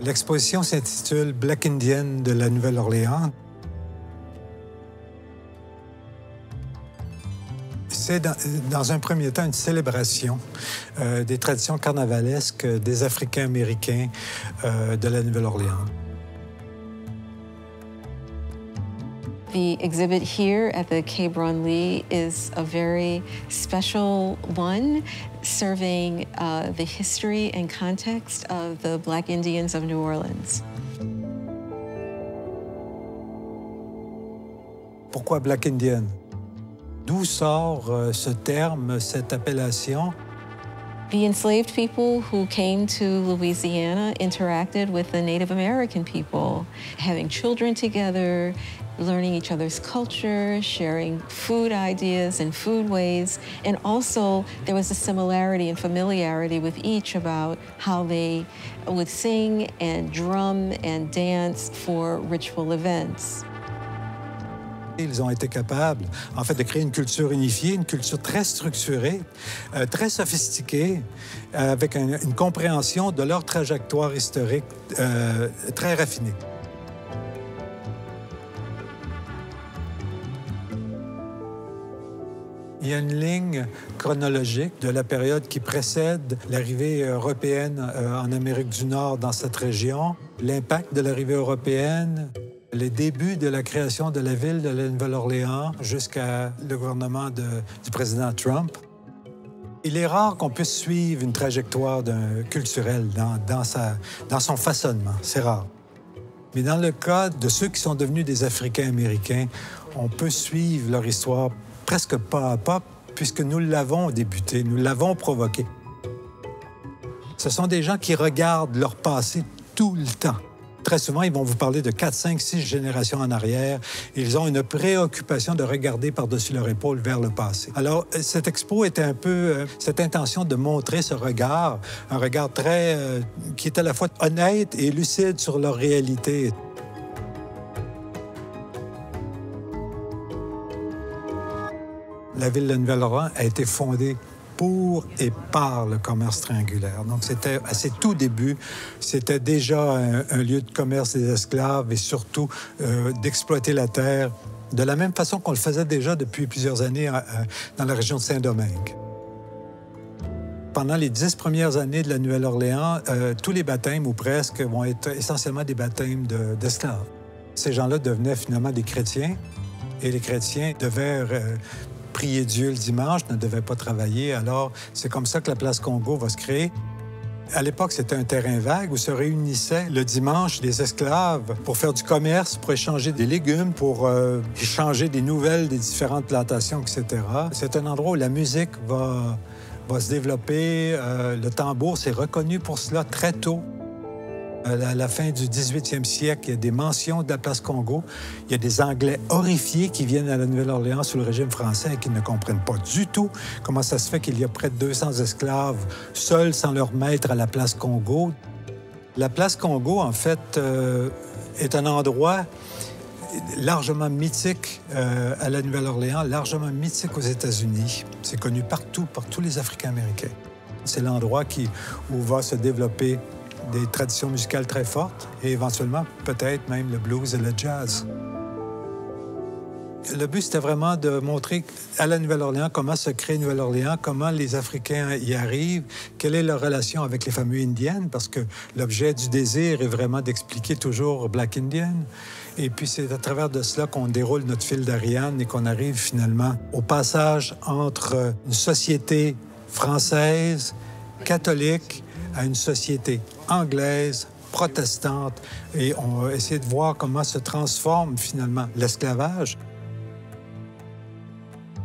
L'exposition s'intitule Black Indian de la Nouvelle-Orléans. C'est dans un premier temps une célébration des traditions carnavalesques des Africains-Américains de la Nouvelle-Orléans. The exhibit here at the Quai Branly is a very special one, serving the history and context of the Black Indians of New Orleans. Pourquoi Black Indian? D'où sort ce terme, cette appellation? The enslaved people who came to Louisiana interacted with the Native American people, having children together, learning each other's culture, sharing food ideas and food ways, and also there was a similarity and familiarity with each about how they would sing and drum and dance for ritual events. Ils ont été capables, en fait, de créer une culture unifiée, une culture très structurée, très sophistiquée, avec une compréhension de leur trajectoire historique très raffinée. Il y a une ligne chronologique de la période qui précède l'arrivée européenne en Amérique du Nord dans cette région, l'impact de l'arrivée européenne, les débuts de la création de la ville de la Nouvelle-Orléans jusqu'à le gouvernement du président Trump. Il est rare qu'on puisse suivre une trajectoire culturelle dans son façonnement. C'est rare. Mais dans le cas de ceux qui sont devenus des Africains-Américains, on peut suivre leur histoire presque pas à pas, puisque nous l'avons débuté, nous l'avons provoqué. Ce sont des gens qui regardent leur passé tout le temps. Très souvent, ils vont vous parler de 4, 5, 6 générations en arrière. Ils ont une préoccupation de regarder par-dessus leur épaule vers le passé. Alors, cette expo était un peu cette intention de montrer ce regard, un regard qui est à la fois honnête et lucide sur leur réalité. La ville de Nouvelle-Orléans a été fondée pour et par le commerce triangulaire. Donc, c'était à ses tout débuts, c'était déjà un lieu de commerce des esclaves et surtout d'exploiter la terre de la même façon qu'on le faisait déjà depuis plusieurs années dans la région de Saint-Domingue. Pendant les 10 premières années de la Nouvelle-Orléans, tous les baptêmes, ou presque, vont être essentiellement des baptêmes d'esclaves. Ces gens-là devenaient finalement des chrétiens et les chrétiens devaient prier Dieu le dimanche, ne devaient pas travailler. Alors, c'est comme ça que la place Congo va se créer. À l'époque, c'était un terrain vague où se réunissaient le dimanche des esclaves pour faire du commerce, pour échanger des légumes, pour échanger des nouvelles des différentes plantations, etc. C'est un endroit où la musique va se développer. Le tambour s'est reconnu pour cela très tôt. À la fin du 18e siècle, il y a des mentions de la place Congo. Il y a des Anglais horrifiés qui viennent à la Nouvelle-Orléans sous le régime français et qui ne comprennent pas du tout comment ça se fait qu'il y a près de 200 esclaves seuls, sans leur maître, à la place Congo. La place Congo, en fait, est un endroit largement mythique à la Nouvelle-Orléans, largement mythique aux États-Unis. C'est connu partout, par tous les Africains-Américains. C'est l'endroit où va se développer des traditions musicales très fortes et éventuellement, peut-être même le blues et le jazz. Le but, c'était vraiment de montrer à la Nouvelle-Orléans comment se crée Nouvelle-Orléans, comment les Africains y arrivent, quelle est leur relation avec les familles indiennes, parce que l'objet du désir est vraiment d'expliquer toujours Black Indian. Et puis, c'est à travers de cela qu'on déroule notre fil d'Ariane et qu'on arrive finalement au passage entre une société française, catholique, à une société anglaise, protestante, et on va essayer de voir comment se transforme finalement l'esclavage.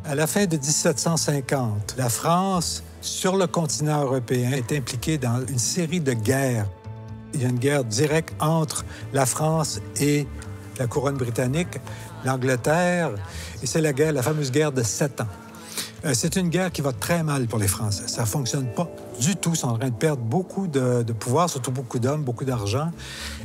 À la fin de 1750, la France, sur le continent européen, est impliquée dans une série de guerres. Il y a une guerre directe entre la France et la couronne britannique, l'Angleterre, et c'est la fameuse guerre de 7 ans. C'est une guerre qui va très mal pour les Français. Ça ne fonctionne pas du tout. Ils sont en train de perdre beaucoup de pouvoir, surtout beaucoup d'hommes, beaucoup d'argent.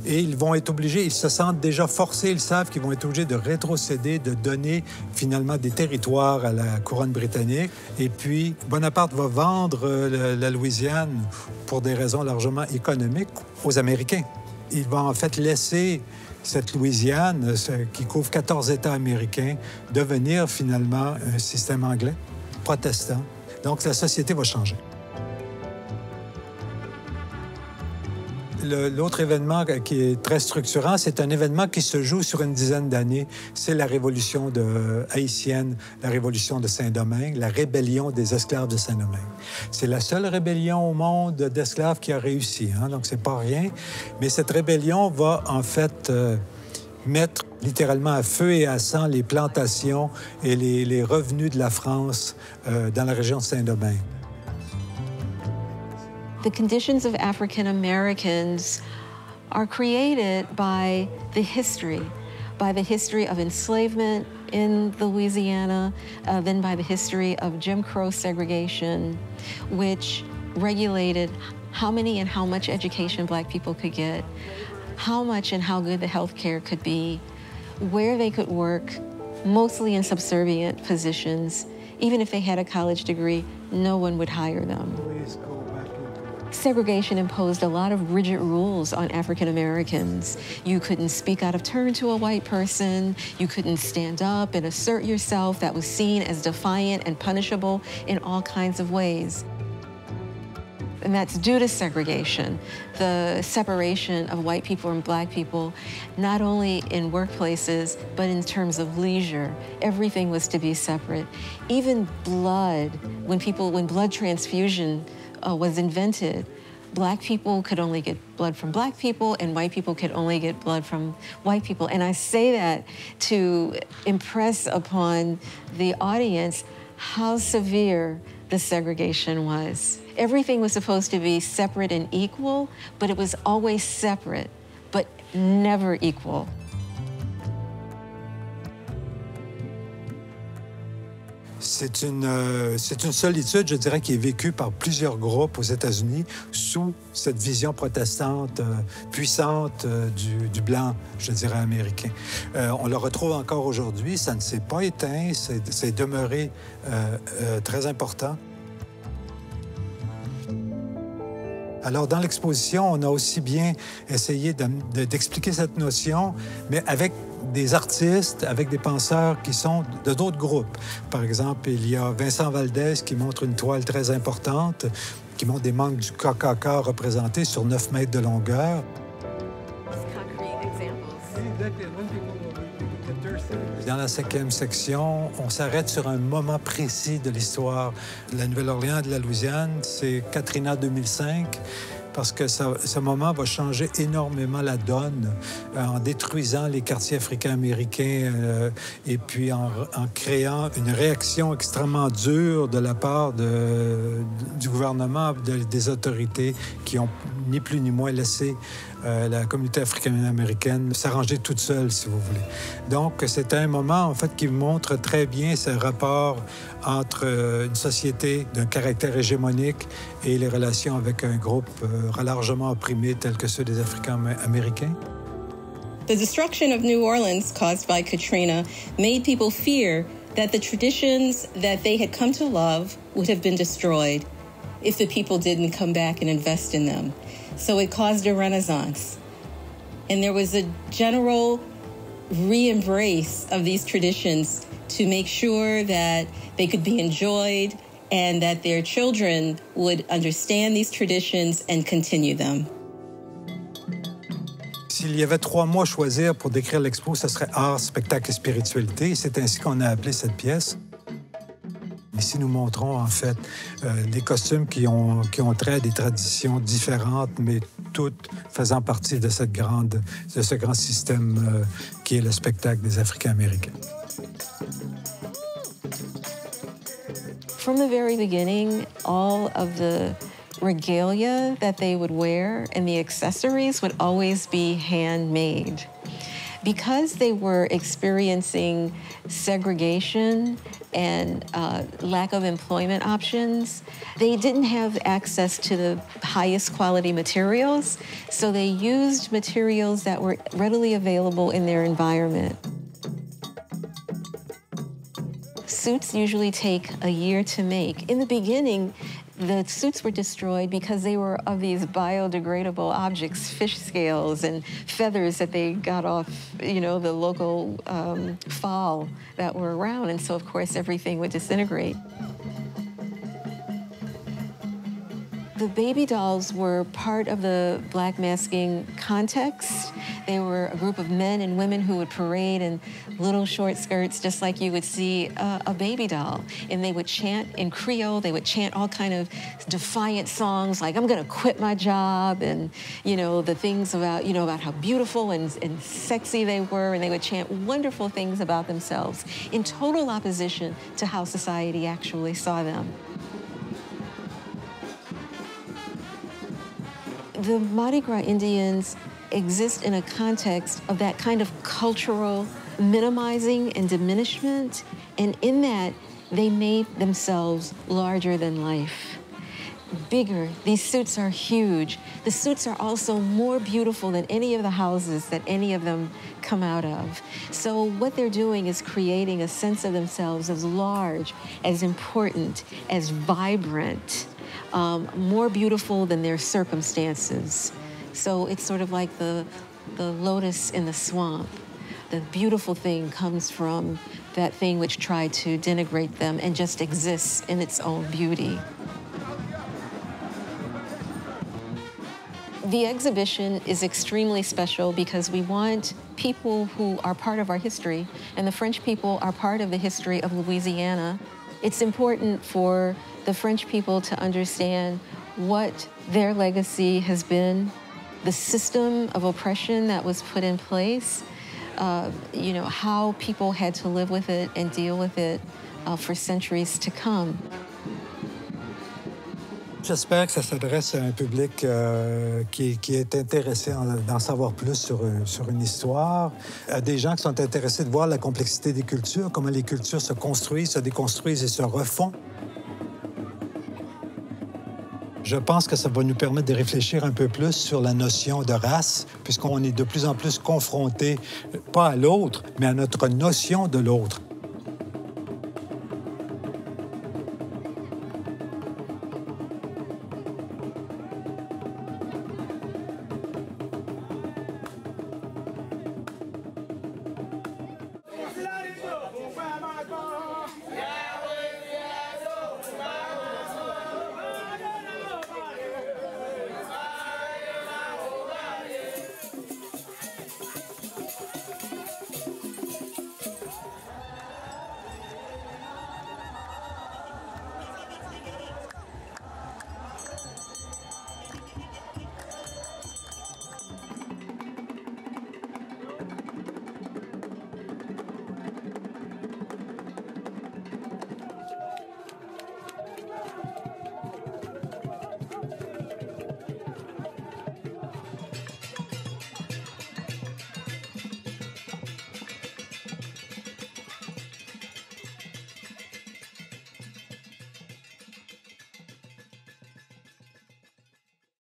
Et ils vont être obligés, ils se sentent déjà forcés, ils savent qu'ils vont être obligés de rétrocéder, de donner finalement des territoires à la couronne britannique. Et puis, Bonaparte va vendre la Louisiane pour des raisons largement économiques aux Américains. Il va en fait laisser cette Louisiane, qui couvre 14 États américains, devenir finalement un système anglais, protestant. Donc, la société va changer. L'autre événement qui est très structurant, c'est un événement qui se joue sur une dizaine d'années. C'est la révolution haïtienne, la révolution de Saint-Domingue, la rébellion des esclaves de Saint-Domingue. C'est la seule rébellion au monde d'esclaves qui a réussi, hein? Donc c'est pas rien. Mais cette rébellion va en fait mettre littéralement à feu et à sang les plantations et les revenus de la France dans la région de Saint-Domingue. The conditions of African Americans are created by the history of enslavement in Louisiana, then by the history of Jim Crow segregation, which regulated how many and how much education Black people could get, how much and how good the health care could be, where they could work, mostly in subservient positions. Even if they had a college degree, no one would hire them. Segregation imposed a lot of rigid rules on African Americans. You couldn't speak out of turn to a white person. You couldn't stand up and assert yourself. That was seen as defiant and punishable in all kinds of ways. And that's due to segregation, the separation of white people and Black people, not only in workplaces, but in terms of leisure. Everything was to be separate. Even blood, when blood transfusion was invented, Black people could only get blood from Black people and white people could only get blood from white people. And I say that to impress upon the audience how severe the segregation was. Everything was supposed to be separate and equal, but it was always separate, but never equal. C'est une solitude, je dirais, qui est vécue par plusieurs groupes aux États-Unis sous cette vision protestante puissante du blanc, je dirais, américain. On le retrouve encore aujourd'hui, ça ne s'est pas éteint, c'est demeuré très important. Alors, dans l'exposition, on a aussi bien essayé d'expliquer cette notion, mais avec des artistes, avec des penseurs qui sont de d'autres groupes. Par exemple, il y a Vincent Valdez qui montre une toile très importante, qui montre des mangues du KKK représentés sur 9 mètres de longueur. Dans la 5e section, on s'arrête sur un moment précis de l'histoire de la Nouvelle-Orléans et de la Louisiane. C'est Katrina 2005, parce que ce moment va changer énormément la donne en détruisant les quartiers africains-américains et puis en créant une réaction extrêmement dure de la part du gouvernement, des autorités qui ont ni plus ni moins laissé la communauté africaine-américaine s'arranger toute seule, si vous voulez. Donc, c'est un moment, en fait, qui montre très bien ce rapport entre une société d'un caractère hégémonique et les relations avec un groupe largement opprimé tel que ceux des Africains-américains. The destruction of New Orleans caused by Katrina made people fear that the traditions that they had come to love would have been destroyed if the people didn't come back and invest in them. So it caused a renaissance. And there was a general re-embrace of these traditions to make sure that they could be enjoyed and that their children would understand these traditions and continue them. S'il y avait 3 mots à choisir pour décrire l'expo, ce serait art, spectacle et spiritualité. C'est ainsi qu'on a appelé cette pièce. Ici, nous montrons en fait des costumes qui ont trait à des traditions différentes, mais toutes faisant partie de ce grand système qui est le spectacle des Africains-Américains. From the very beginning, all of the regalia that they would wear and the accessories would always be handmade. Because they were experiencing segregation and lack of employment options, they didn't have access to the highest quality materials, so they used materials that were readily available in their environment. Suits usually take a year to make. In the beginning, the suits were destroyed because they were of these biodegradable objects, fish scales and feathers that they got off, the local fowl that were around. And so, of course, everything would disintegrate. The baby dolls were part of the Black masking context. They were a group of men and women who would parade in little short skirts, just like you would see a baby doll. And they would chant in Creole. They would chant all kind of defiant songs like, "I'm gonna quit my job," and the things about how beautiful and sexy they were. And they would chant wonderful things about themselves in total opposition to how society actually saw them. The Mardi Gras Indians exist in a context of that kind of cultural minimizing and diminishment, and in that, they made themselves larger than life. Bigger. These suits are huge. The suits are also more beautiful than any of the houses that any of them come out of. So what they're doing is creating a sense of themselves as large, as important, as vibrant, more beautiful than their circumstances. So it's sort of like the lotus in the swamp. The beautiful thing comes from that thing which tried to denigrate them and just exists in its own beauty. The exhibition is extremely special because we want people who are part of our history, and the French people are part of the history of Louisiana. It's important for the French people to understand what their legacy has been, the system of oppression that was put in place, how people had to live with it and deal with it for centuries to come. J'espère que ça s'adresse à un public qui est intéressé d'en savoir plus sur une histoire, à des gens qui sont intéressés de voir la complexité des cultures, comment les cultures se construisent, se déconstruisent et se refont. Je pense que ça va nous permettre de réfléchir un peu plus sur la notion de race, puisqu'on est de plus en plus confronté, pas à l'autre, mais à notre notion de l'autre.